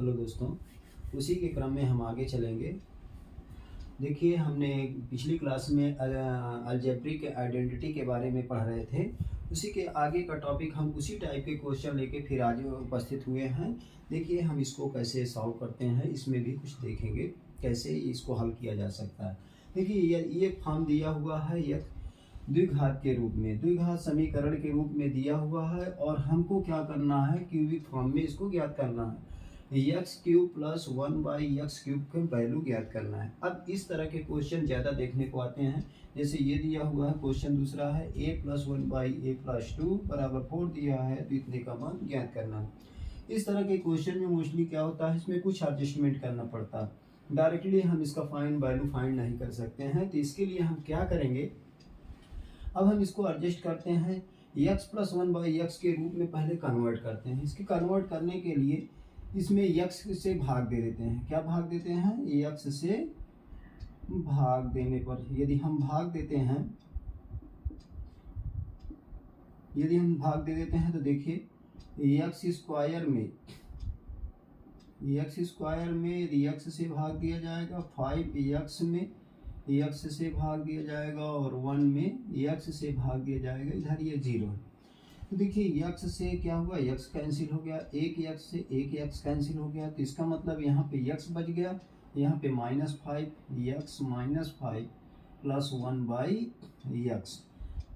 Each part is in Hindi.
हेलो दोस्तों, उसी के क्रम में हम आगे चलेंगे। देखिए, हमने पिछली क्लास में अलजेब्रिक आइडेंटिटी के बारे में पढ़ रहे थे। उसी के आगे का टॉपिक हम उसी टाइप के क्वेश्चन लेके फिर आज उपस्थित हुए हैं। देखिए, हम इसको कैसे सॉल्व करते हैं, इसमें भी कुछ देखेंगे कैसे इसको हल किया जा सकता है। देखिए, ये फॉर्म दिया हुआ है, यह द्विघात के रूप में, द्विघात समीकरण के रूप में दिया हुआ है और हमको क्या करना है, क्यूबिक फॉर्म में इसको ज्ञात करना है। X cube plus 1/x cube का वैल्यू ज्ञात करना है। अब इस तरह के क्वेश्चन ज़्यादा देखने को आते हैं। जैसे ये दिया हुआ है क्वेश्चन दूसरा है a + 1/a + 2 = 4 दिया है, तो इतने का मान ज्ञात करना है। इस तरह के क्वेश्चन में मोस्टली क्या होता है, इसमें कुछ एडजस्टमेंट करना पड़ता है। डायरेक्टली हम इसका वैल्यू फाइंड नहीं कर सकते हैं, तो इसके लिए हम क्या करेंगे, अब हम इसको एडजस्ट करते हैं। x + 1/x के रूप में पहले कन्वर्ट करते हैं। इसके कन्वर्ट करने के लिए इसमें x से भाग दे देते हैं। क्या भाग देते हैं, x से भाग देने पर यदि हम भाग देते हैं, तो देखिए x स्क्वायर में यदि x से भाग दिया जाएगा, 5x में x से भाग दिया जाएगा और 1 में x से भाग दिया जाएगा। इधर ये 0 है, तो देखिए x से क्या हुआ, x कैंसिल हो गया, एक x से एक x कैंसिल हो गया, तो इसका मतलब यहाँ पे x बच गया, यहाँ पे -5x - 5 + 1/x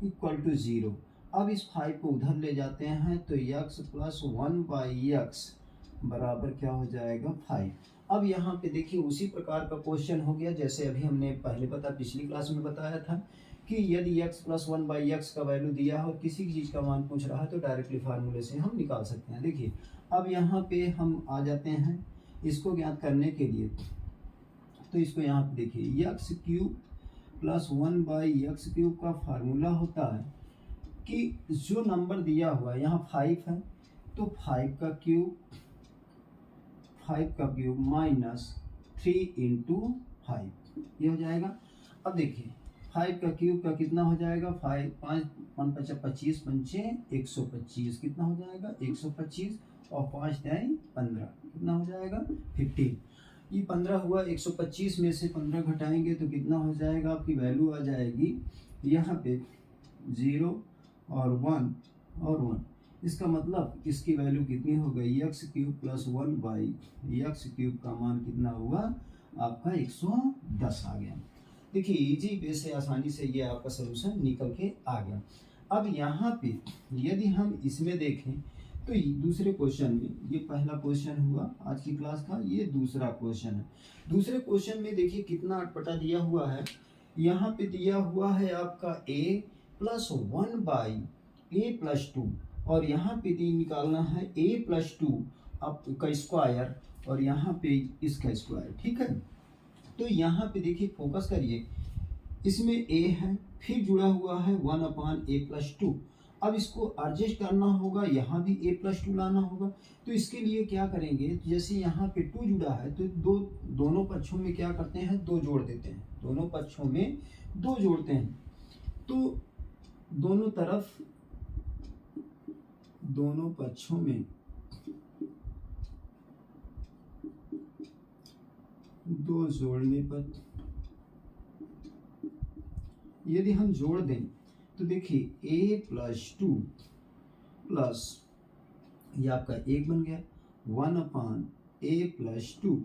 = 0। अब इस 5 को उधर ले जाते हैं, तो x + 1/x बराबर क्या हो जाएगा, 5। अब यहाँ पे देखिए उसी प्रकार का क्वेश्चन हो गया जैसे अभी हमने पिछली क्लास में बताया था कि यदि x + 1/x का वैल्यू दिया हो, किसी चीज़ का मान पूछ रहा है, तो डायरेक्टली फार्मूले से हम निकाल सकते हैं। देखिए, अब यहाँ पे हम आ जाते हैं इसको ज्ञात करने के लिए, तो इसको यहाँ पे देखिए x³ + 1/x³ का फार्मूला होता है कि जो नंबर दिया हुआ है, यहाँ 5 है, तो 5 का क्यूब -3 × 5 ये हो जाएगा। अब देखिए 5 का क्यूब का कितना हो जाएगा, 5 5 5 25 5 125 कितना हो जाएगा, 125 और 5 × 15 कितना हो जाएगा, 15। ये 15 हुआ, 125 में से 15 घटाएंगे तो कितना हो जाएगा, आपकी वैल्यू आ जाएगी यहाँ पे 0 और 1 और 1। इसका मतलब इसकी वैल्यू कितनी हो गई, x³ + 1/x³ का मान कितना हुआ आपका 110 आ गया। देखिए इजी वे से आसानी से ये आपका सलूशन निकल के आ गया। अब यहाँ पे यदि हम इसमें देखें तो दूसरे क्वेश्चन में, ये पहला क्वेश्चन हुआ आज की क्लास का, ये दूसरा क्वेश्चन है। दूसरे क्वेश्चन में देखिए कितना अटपटा दिया हुआ है। यहाँ पे दिया हुआ है आपका a + 1/a + 2 और यहाँ पे निकालना है a + 2 का स्क्वायर और यहाँ पे इसका स्क्वायर, ठीक है। तो यहाँ पे देखिए फोकस करिए, इसमें a है, फिर जुड़ा हुआ है 1/a + 2। अब इसको एडजस्ट करना होगा, यहाँ भी a + 2 लाना होगा। तो इसके लिए क्या करेंगे, जैसे यहाँ पे 2 जुड़ा है तो दोनों पक्षों में क्या करते हैं, 2 जोड़ देते हैं। दोनों पक्षों में 2 जोड़ते हैं, तो दोनों पक्षों में 2 जोड़ने पर यदि हम जोड़ दें तो देखिए a + 2 प्लस ये आपका 1 बन गया 1/a + 2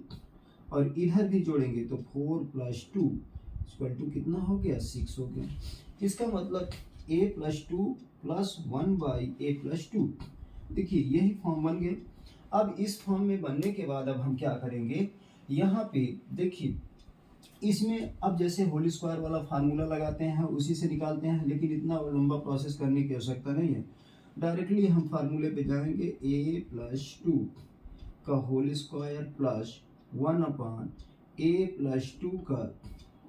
और इधर भी जोड़ेंगे तो 4 + 2 = कितना हो गया, 6 हो गया। इसका मतलब a + 2 + 1/a + 2। देखिए यही फॉर्म बन गए। अब इस फॉर्म में बनने के बाद अब हम क्या करेंगे, यहाँ पे देखिए इसमें अब जैसे होल स्क्वायर वाला फार्मूला लगाते हैं उसी से निकालते हैं, लेकिन इतना लंबा प्रोसेस करने की आवश्यकता नहीं है। डायरेक्टली हम फार्मूले पे जाएंगे, a + 2 का होल स्क्वायर प्लस 1/a + 2 का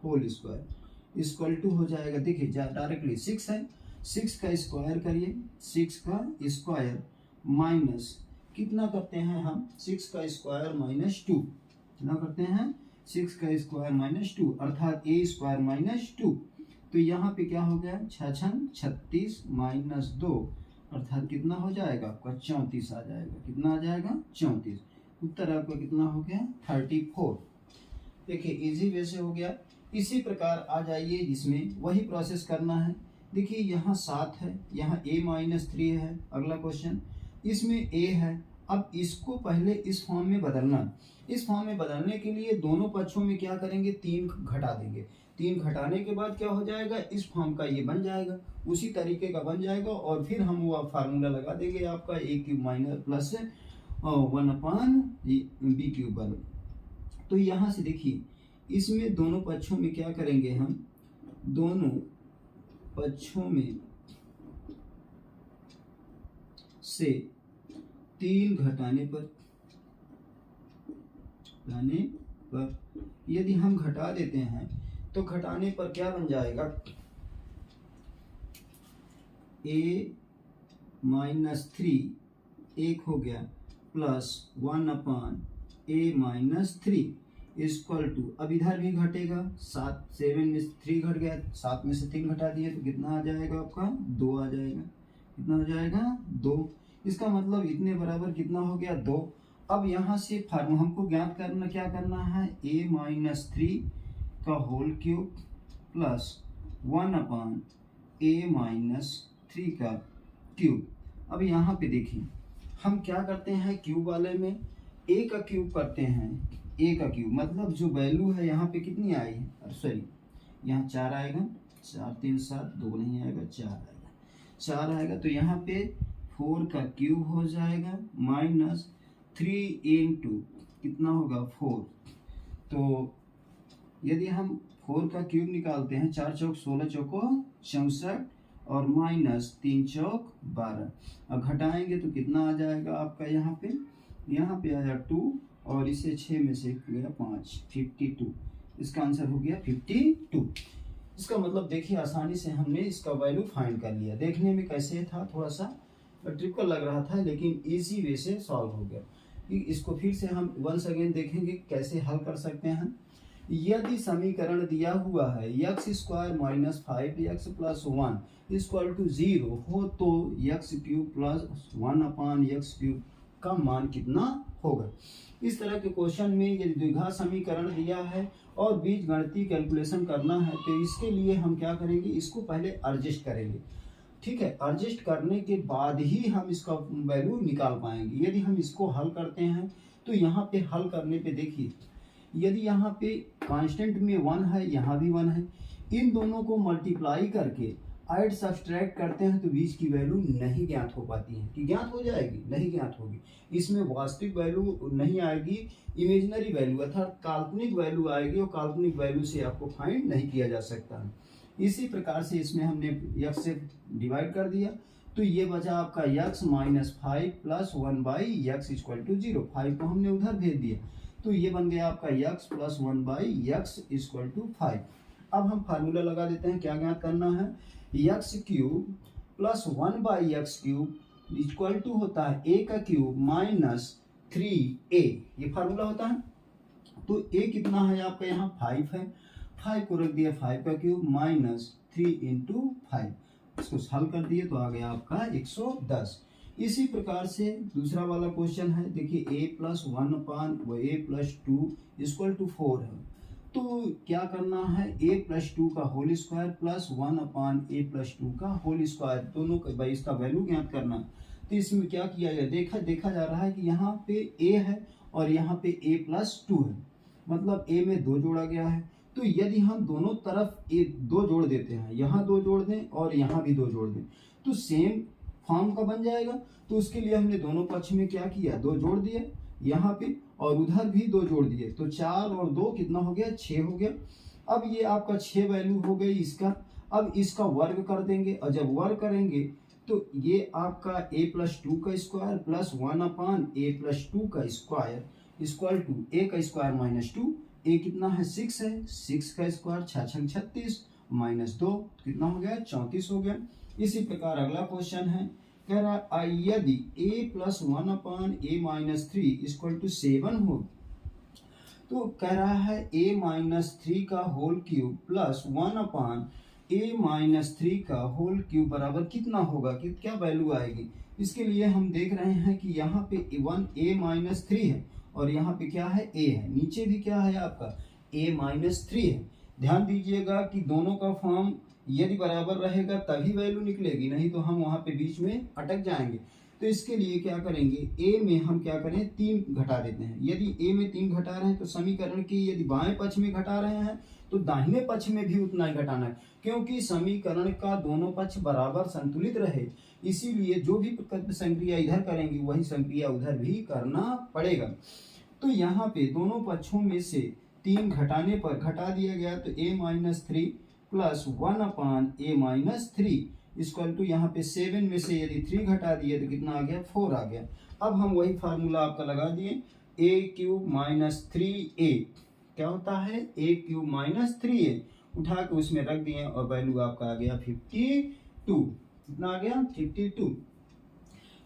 होल स्क्वायर = हो जाएगा। देखिए डायरेक्टली 6 है, 6 का स्क्वायर करिए, 6 का स्क्वायर माइनस कितना करते हैं हम, 6 का स्क्वायर -2 कितना करते हैं, 6 का स्क्वायर -2 अर्थात a² - 2। तो यहाँ पे क्या हो गया, 6 × 36 - 2 अर्थात कितना हो जाएगा आपका 34 आ जाएगा। कितना आ जाएगा, 34। उत्तर आपका कितना हो गया 34। देखिए इजी वे से हो गया। इसी प्रकार आ जाइए जिसमें वही प्रोसेस करना है। देखिए यहाँ 7 है, यहाँ a-3 है। अगला क्वेश्चन इसमें a है। अब इसको पहले इस फॉर्म में बदलना। इस फॉर्म में बदलने के लिए दोनों पक्षों में क्या करेंगे 3 घटा देंगे। 3 घटाने के बाद क्या हो जाएगा इस फॉर्म का ये बन जाएगा, उसी तरीके का बन जाएगा और फिर हम वो फार्मूला लगा देंगे आपका a³ माइनस प्लस 1/b³। तो यहाँ से देखिए इसमें दोनों पक्षों में क्या करेंगे हम, दोनों पक्षों में से 3 घटाने पर यदि हम घटा देते हैं तो घटाने पर क्या बन जाएगा a-3 एक हो गया प्लस 1/a-3 इक्वल टू, अब इधर भी घटेगा 7 में से 3 घट गया, 7 में से 3 घटा दिए तो कितना आ जाएगा आपका 2 आ जाएगा। कितना हो जाएगा 2। इसका मतलब इतने बराबर कितना हो गया 2। अब यहाँ से फार्मूला हमको ज्ञात करना, क्या करना है a-3 का होल क्यूब प्लस 1/a-3 का क्यूब। अब यहाँ पे देखिए हम क्या करते हैं क्यूब वाले में a का क्यूब करते हैं। a का क्यूब मतलब जो वैल्यू है यहाँ पे कितनी आई है, सॉरी यहाँ 4 आएगा, 4 3 7 2 नहीं आएगा 4 आएगा, 4 आएगा तो यहाँ पे 4 का क्यूब हो जाएगा माइनस 3 इंटू कितना होगा 4। तो यदि हम 4 का क्यूब निकालते हैं 4 चौक 16 चौको 64 और माइनस 3 चौक 12। अब घटाएंगे तो कितना आ जाएगा आपका यहाँ पे आया 2 और इसे 6 में से गया 5, 52। इसका आंसर हो गया 52। इसका मतलब देखिए आसानी से हमने इसका वैल्यू फाइंड कर लिया। देखने में कैसे था, थोड़ा सा ट्रिपल लग रहा था लेकिन इजी वे से सॉल्व हो गया। इसको फिर से हम वंस अगेन देखेंगे कैसे हल कर सकते हैं। यदि समीकरण दिया हुआ है x² minus 5x plus 1 equal to 0 हो तो x³ प्लस 1/x³ का मान कितना होगा। इस तरह के क्वेश्चन में यदि द्विघात समीकरण दिया है और बीजगणितीय कैलकुलेशन करना है तो इसके लिए हम क्या करेंगे, इसको पहले एडजस्ट करेंगे। ठीक है, एडजस्ट करने के बाद ही हम इसका वैल्यू निकाल पाएंगे। यदि हम इसको हल करते हैं तो यहाँ पे हल करने पे देखिए यदि यहाँ पे कांस्टेंट में 1 है, यहाँ भी 1 है, इन दोनों को मल्टीप्लाई करके ऐड सब्सट्रैक्ट करते हैं तो बीच की वैल्यू नहीं ज्ञात हो पाती है। कि ज्ञात हो जाएगी, नहीं ज्ञात होगी। इसमें वास्तविक वैल्यू नहीं आएगी, इमेजिनरी वैल्यू अर्थात काल्पनिक वैल्यू आएगी और काल्पनिक वैल्यू से आपको फाइंड नहीं किया जा सकता है। इसी प्रकार से इसमें हमने x से डिवाइड कर दिया तो ये बचा आपका x minus 5 plus 1/x equal to 0। 5 को हमने उधर भेज दिया तो ये बन गया आपका x plus 1/x equal to 5। अब हम फार्मूला लगा देते हैं। क्या ज्ञात करना है, x³ plus 1/x³ equal to होता है a का क्यूब माइनस 3a, ये फार्मूला होता है। तो a कितना है आपका यहाँ 5 है, 5 को रख दिया 5 का क्यूब माइनस 3 इंटू 5, इसको हल कर दिए तो आ गया आपका 110। इसी प्रकार से दूसरा वाला क्वेश्चन है, देखिए a plus 1/a+2 equal to 4 है। तो क्या करना है, a प्लस 2 का होल स्क्वायर प्लस 1/a+2 का होल स्क्वायर, दोनों का इसका वैल्यू ज्ञात करना। तो इसमें क्या किया गया, देखा जा रहा है कि यहाँ पे a है और यहाँ पे a+2 है, मतलब a में 2 जोड़ा गया है। तो यदि हम दोनों तरफ 2 जोड़ देते हैं, यहाँ 2 जोड़ दें और यहाँ भी 2 जोड़ दें तो सेम फॉर्म का बन जाएगा। तो उसके लिए हमने दोनों पक्ष में क्या किया, 2 जोड़ दिए यहाँ पे और उधर भी 2 जोड़ दिए तो 4 और 2 कितना हो गया 6 हो गया। अब ये आपका 6 वैल्यू हो गई इसका। अब इसका वर्ग कर देंगे और जब वर्ग करेंगे तो ये आपका a+2 का स्क्वायर प्लस 1/a+2 का स्क्वायर इक्वल टू a का स्क्वायर माइनस 2, a कितना है 6 है, 6 का स्क्वायर 6 6 36 माइनस 2 कितना हो गया 34 हो गया। इसी प्रकार अगला क्वेश्चन है, कह रहा है यदि a plus 1/a-3 equal to 7 हो तो कह रहा है a-3 का होल क्यूब प्लस 1/a-3 का होल क्यूब बराबर कितना होगा, कि क्या वैल्यू आएगी। इसके लिए हम देख रहे हैं कि यहाँ पे 1a-3 है और यहाँ पे क्या है a है, नीचे भी क्या है आपका a-3 है। ध्यान दीजिएगा कि दोनों का फॉर्म यदि बराबर रहेगा तभी वैल्यू निकलेगी, नहीं तो हम वहाँ पे बीच में अटक जाएंगे। तो इसके लिए क्या करेंगे, a में हम क्या करें 3 घटा देते हैं। यदि a में 3 घटा रहे हैं तो समीकरण की यदि बाएं पक्ष में घटा रहे हैं तो दाहिने पक्ष में भी उतना ही घटाना है, क्योंकि समीकरण का दोनों पक्ष बराबर संतुलित रहे। इसीलिए जो भी संक्रिया इधर करेंगे वही संक्रिया उधर भी करना पड़ेगा। तो यहाँ पे दोनों पक्षों में से 3 घटाने पर घटा दिया गया, तो a-3 plus 1/a-3 equal to यहाँ पे 7 में से यदि 3 घटा दिए तो कितना आ गया 4 आ गया। अब हम वही फार्मूला आपका लगा दिए, a³ - 3a क्या होता है a³ - 3a, उठा के उसमें रख दिए और वैल्यू आपका आ गया 52। कितना आ गया 52।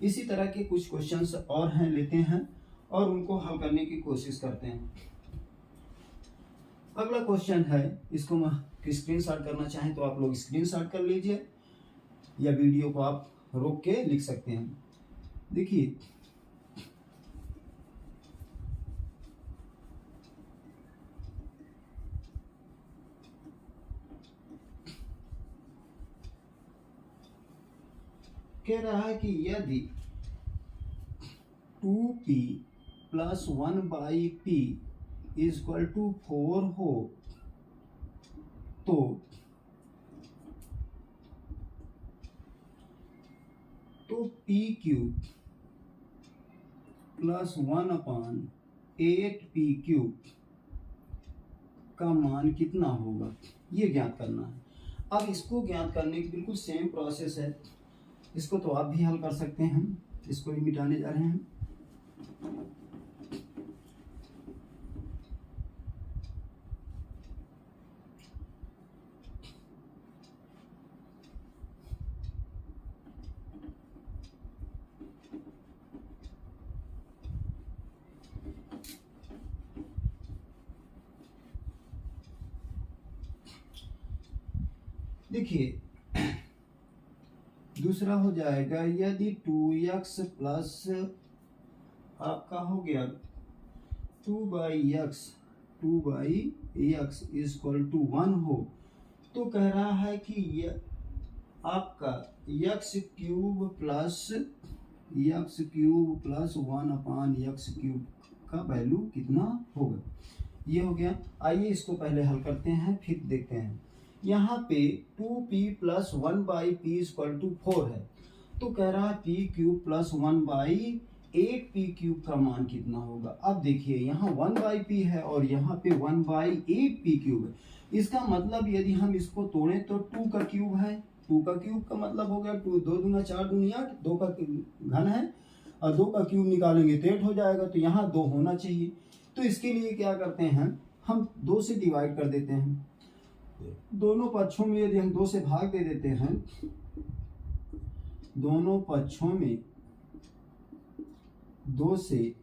इसी तरह के कुछ क्वेश्चंस और हैं, लेते हैं और उनको हल करने की कोशिश करते हैं। अगला क्वेश्चन है, इसको मैं स्क्रीनशॉट करना चाहें तो आप लोग स्क्रीनशॉट कर लीजिए या वीडियो को आप रोक के लिख सकते हैं। देखिए कह रहा है कि यदि 2p plus 1/p equal to 4 हो तो p³ प्लस 1/8p³ का मान कितना होगा, ये ज्ञात करना है। अब इसको ज्ञात करने की बिल्कुल सेम प्रोसेस है, इसको तो आप भी हल कर सकते हैं। इसको भी मिटाने जा रहे हैं। देखिए दूसरा हो जाएगा, यदि 2x प्लस आपका हो गया 2/x इक्वल टू 1 हो तो कह रहा है कि ये आपका x³ प्लस 1/x³ का वैल्यू कितना होगा, ये हो गया। आइए इसको पहले हल करते हैं फिर देखते हैं। यहाँ पे 2p plus 1/p equal to 4 है, तो कह रहा है p³ प्लस 1/8p³ का मान कितना होगा। अब देखिए यहाँ 1/p है और यहाँ पे 1/8p³ है। इसका मतलब यदि हम इसको तोड़ें तो 2 का क्यूब है, 2 का क्यूब का मतलब हो गया 2 2 दूना 4 दूनी 8, 2 का घन है और 2 का क्यूब निकालेंगे तो 8 हो जाएगा, तो यहाँ 2 होना चाहिए। तो इसके लिए क्या करते हैं, हम 2 से डिवाइड कर देते हैं। दोनों पक्षों में यदि हम 2 से भाग दे देते हैं, दोनों पक्षों में 2 से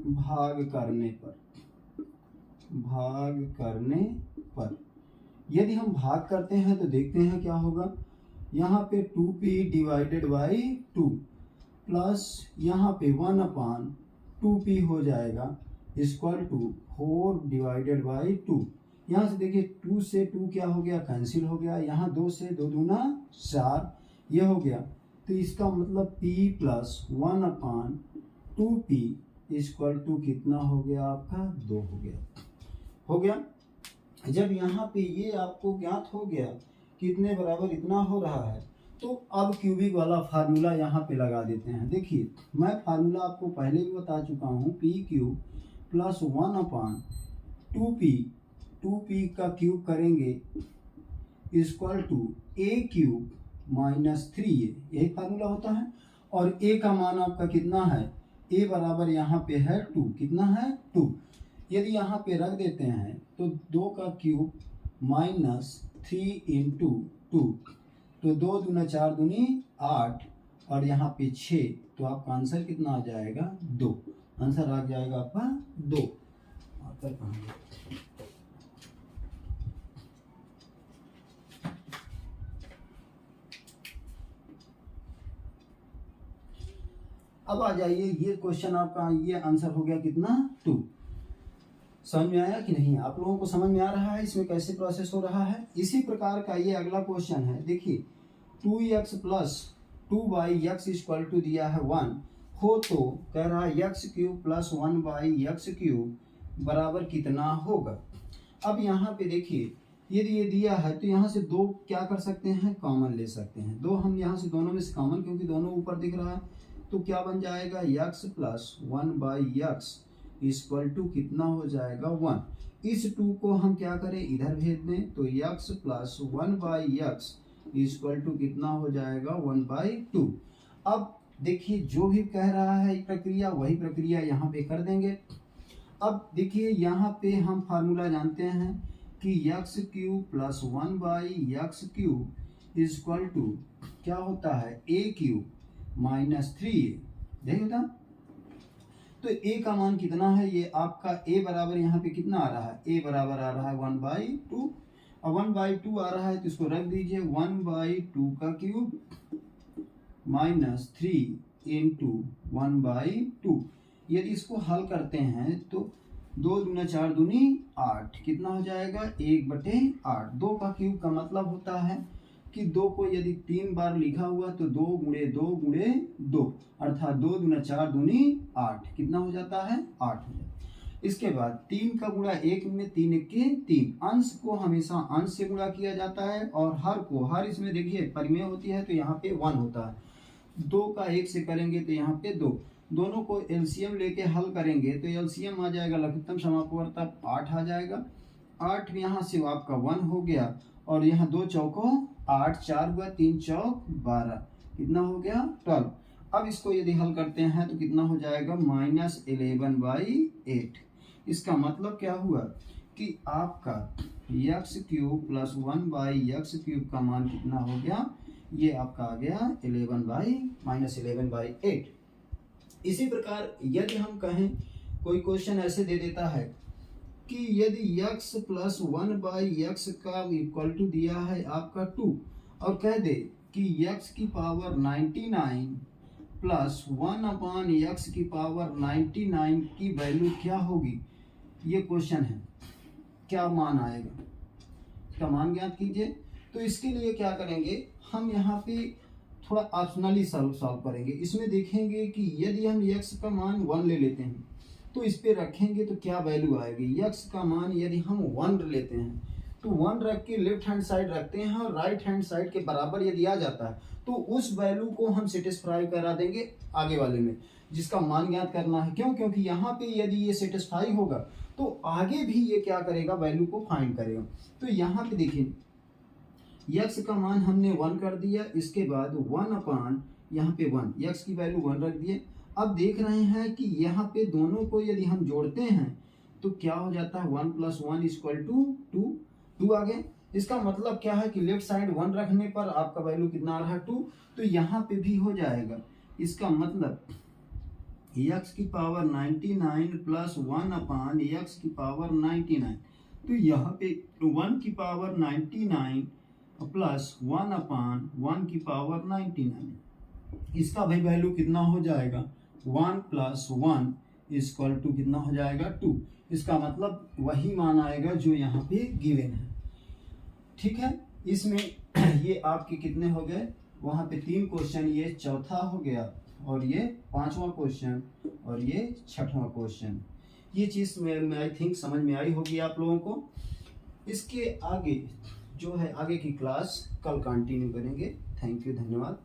भाग करने पर यदि हम भाग करते हैं तो देखते हैं क्या होगा। यहाँ पे 2p डिवाइडेड बाई 2 प्लस यहाँ पे 1/2p हो जाएगा इक्वल टू 4 डिवाइडेड बाई 2। यहाँ से देखिए 2 से 2 क्या हो गया कैंसिल हो गया, यहाँ 2 से 2 दूना 4 ये हो गया। तो इसका मतलब p plus 1/2p equal to कितना हो गया आपका 2 हो गया। जब यहाँ पे ये आपको ज्ञात हो गया कितने बराबर इतना हो रहा है, तो अब क्यूबिक वाला फार्मूला यहाँ पे लगा देते हैं। देखिए मैं फार्मूला आपको पहले भी बता चुका हूँ, p³ प्लस 1/2p का क्यूब करेंगे equal to a³ minus 3a, यही फार्मूला होता है। और a का मान आपका कितना है, a बराबर यहाँ पे है 2, कितना है 2। यदि यहाँ पे रख देते हैं तो 2 का क्यूब माइनस 3 इंटू 2, तो 2 दूना 4 दूनी 8 और यहाँ पे 6, तो आपका आंसर कितना आ जाएगा 2। आंसर आ जाएगा आपका 2। आंसर कहाँ है? अब आ जाइए, ये क्वेश्चन आपका, ये आंसर हो गया कितना 2। समझ में आया कि नहीं? आप लोगों को समझ में आ रहा है इसमें कैसे प्रोसेस हो रहा है? इसी प्रकार का ये अगला क्वेश्चन है, देखिए 2x plus 2y(x) equal to दिया है 1 हो, तो कह रहा है x³ प्लस 1/x³ बराबर कितना होगा। अब यहाँ पे देखिए, यदि ये दिया है तो यहाँ से दो क्या कर सकते हैं, कॉमन ले सकते हैं। दो हम यहाँ से दोनों में से कॉमन, क्योंकि दोनों ऊपर दिख रहा है, तो क्या बन जाएगा x plus 1/x equal to कितना हो जाएगा 1। इस 2 को हम क्या करें, इधर भेज दें, तो x plus 1/x equal to कितना हो जाएगा 1/2। अब देखिए जो भी कह रहा है प्रक्रिया, वही प्रक्रिया यहाँ पे कर देंगे। अब देखिए यहाँ पे हम फार्मूला जानते हैं कि x³ plus 1/x³ equal to क्या होता है a³ माइनस 3a। देखिएगा तो a का मान कितना है, ये आपका a बराबर यहाँ पे कितना आ रहा है, a बराबर आ रहा है 1/2। अब 1/2 आ रहा है तो इसको रख दीजिए, 1/2 का क्यूब माइनस 3 इंटू 1/2। यदि इसको हल करते हैं तो 2 दूना 4 दूनी 8, कितना हो जाएगा 1/8। 2 का क्यूब का मतलब होता है कि 2 को यदि 3 बार लिखा हुआ तो 2 गुणे 2 गुणे 2, अर्थात 2 दूना 4 दूनी 8, कितना हो जाता है 8 हो जाता है। इसके बाद 3 का गुणा 1 में 3 के 3, अंश को हमेशा अंश से गुणा किया जाता है, और हर को हर इसमें देखिए परिमेय होती है तो यहाँ पे 1 होता है। 2 का 1 से करेंगे तो यहाँ पे 2, दोनों को एलसीएम लेके हल करेंगे तो एलसीएम आ जाएगा, लघुत्तम समापवर्तक 8 आ जाएगा। 8 यहाँ से आपका 1 हो गया, और यहाँ 2 चौको 8, 4 हुआ, 3 चौक 12, कितना हो गया 12। अब इसको यदि हल करते हैं तो कितना हो जाएगा -11/8। इसका मतलब क्या हुआ कि आपका x³ प्लस 1/x³ का मान कितना हो गया, ये आपका आ गया -11/8। इसी प्रकार यदि हम कहें, कोई क्वेश्चन ऐसे दे देता है कि यदि x प्लस 1/x का इक्वल टू दिया है आपका 2, और कह दे कि x की पावर 99 प्लस 1/x की पावर 99 की वैल्यू क्या होगी, ये क्वेश्चन है, क्या मान आएगा, इसका मान ज्ञात कीजिए। तो इसके लिए क्या करेंगे, हम यहाँ पे थोड़ा ऑप्शनली सॉल्व करेंगे। इसमें देखेंगे कि यदि हम x का मान 1 ले लेते हैं तो इस पे रखेंगे तो क्या वैल्यू आएगी। x का मान यदि हम 1 लेते हैं तो 1 रख के लेफ्ट हैंड साइड रखते हैं, और राइट हैंड साइड के बराबर यदि आ जाता है तो उस वैल्यू को हम सेटिस्फाई करा देंगे आगे वाले में, जिसका मान ज्ञात करना है। क्यों? क्योंकि यहाँ पे यदि ये सेटिस्फाई होगा तो आगे भी ये क्या करेगा, वैल्यू को फाइंड करेगा। तो यहाँ पे देखिए x का मान हमने 1 कर दिया, इसके बाद 1/, यहाँ पे 1, x की वैल्यू 1 रख दिए। अब देख रहे हैं कि यहाँ पे दोनों को यदि हम जोड़ते हैं तो क्या हो जाता है 1 + 1 = 2 आ गए। इसका मतलब क्या है कि लेफ्ट साइड 1 रखने पर आपका वैल्यू कितना आ रहा है 2, तो यहाँ पे भी हो जाएगा। इसका मतलब x की पावर 99 प्लस 1/x की पावर 99, तो यहाँ पे 1 की पावर 99 प्लस 1/1 की पावर 99, इसका भाई वैल्यू कितना हो जाएगा 1 + 1 = कितना हो जाएगा 2। इसका मतलब वही मान आएगा जो यहाँ पे गिवन है। ठीक है, इसमें ये आपके कितने हो गए, वहाँ पे 3 क्वेश्चन, ये चौथा हो गया, और ये 5वां क्वेश्चन, और ये 6वां क्वेश्चन। ये चीज़ में आई थिंक समझ में आई होगी आप लोगों को। इसके आगे जो है आगे की क्लास कल कंटिन्यू करेंगे। थैंक यू, धन्यवाद।